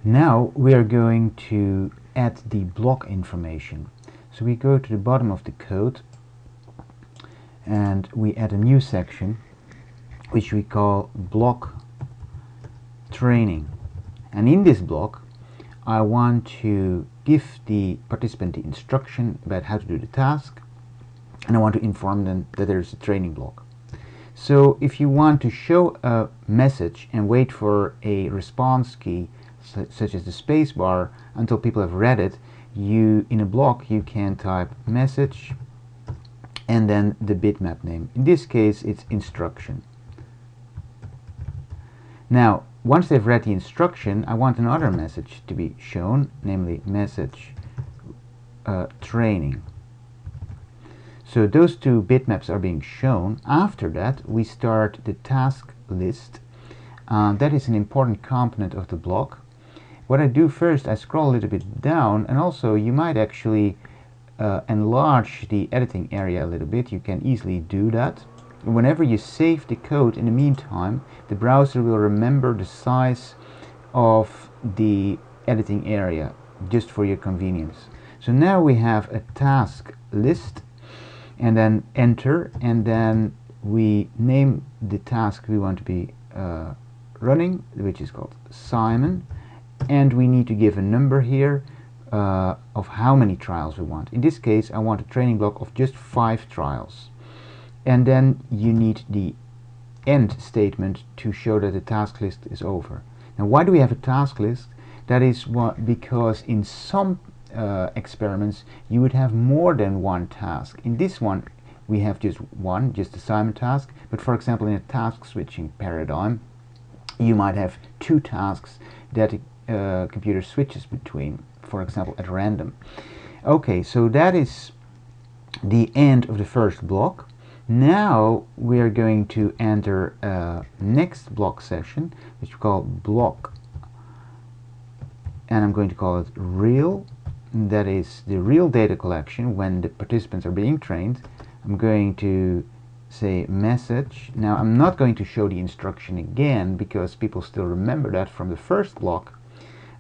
Now we are going to add the block information. So we go to the bottom of the code and we add a new section which we call block training. And in this block I want to give the participant the instruction about how to do the task, and I want to inform them that there is a training block. So if you want to show a message and wait for a response key such as the space bar until people have read it, in a block you can type message and then the bitmap name. In this case it's instruction. Now once they've read the instruction, I want another message to be shown, namely message training. So those two bitmaps are being shown. After that we start the task list. That is an important component of the block. What I do first, I scroll a little bit down, and also you might actually enlarge the editing area a little bit. You can easily do that. Whenever you save the code in the meantime, the browser will remember the size of the editing area just for your convenience. So now we have a task list, and then enter, and then we name the task we want to be running, which is called Simon, and we need to give a number here of how many trials we want. In this case I want a training block of just 5 trials. And then you need the end statement to show that the task list is over. Now why do we have a task list? That is because in some experiments you would have more than one task. In this one we have just one, just the Simon task, but for example in a task switching paradigm you might have 2 tasks that a computer switches between, for example at random. Okay, so that is the end of the first block. Now we are going to enter a next block session which we call block, and I'm going to call it real. That is the real data collection when the participants are being trained. I'm going to say message. Now I'm not going to show the instruction again because people still remember that from the first block.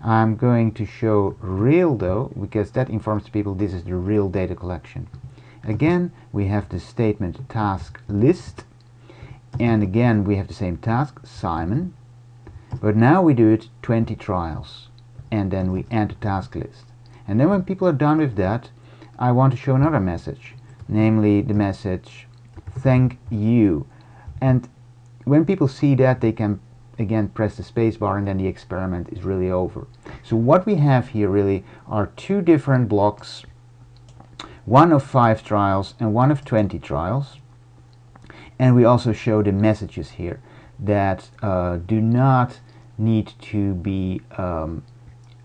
I'm going to show real though, because that informs people this is the real data collection. Again we have the statement task list, and again we have the same task Simon, but now we do it 20 trials, and then we enter task list. And then when people are done with that, I want to show another message, namely the message thank you. And when people see that, they can again press the space bar, and then the experiment is really over. So what we have here really are 2 different blocks, one of 5 trials and one of 20 trials. And we also show the messages here that do not need to be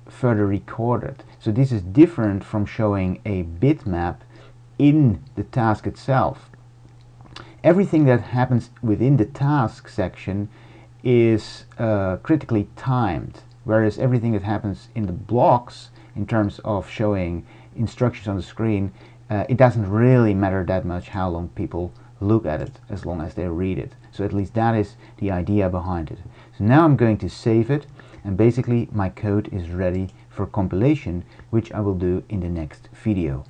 further recorded. So this is different from showing a bitmap in the task itself. Everything that happens within the task section is critically timed, whereas everything that happens in the blocks in terms of showing instructions on the screen, it doesn't really matter that much how long people look at it, as long as they read it. So at least that is the idea behind it. So now I'm going to save it, and basically my code is ready for compilation, which I will do in the next video.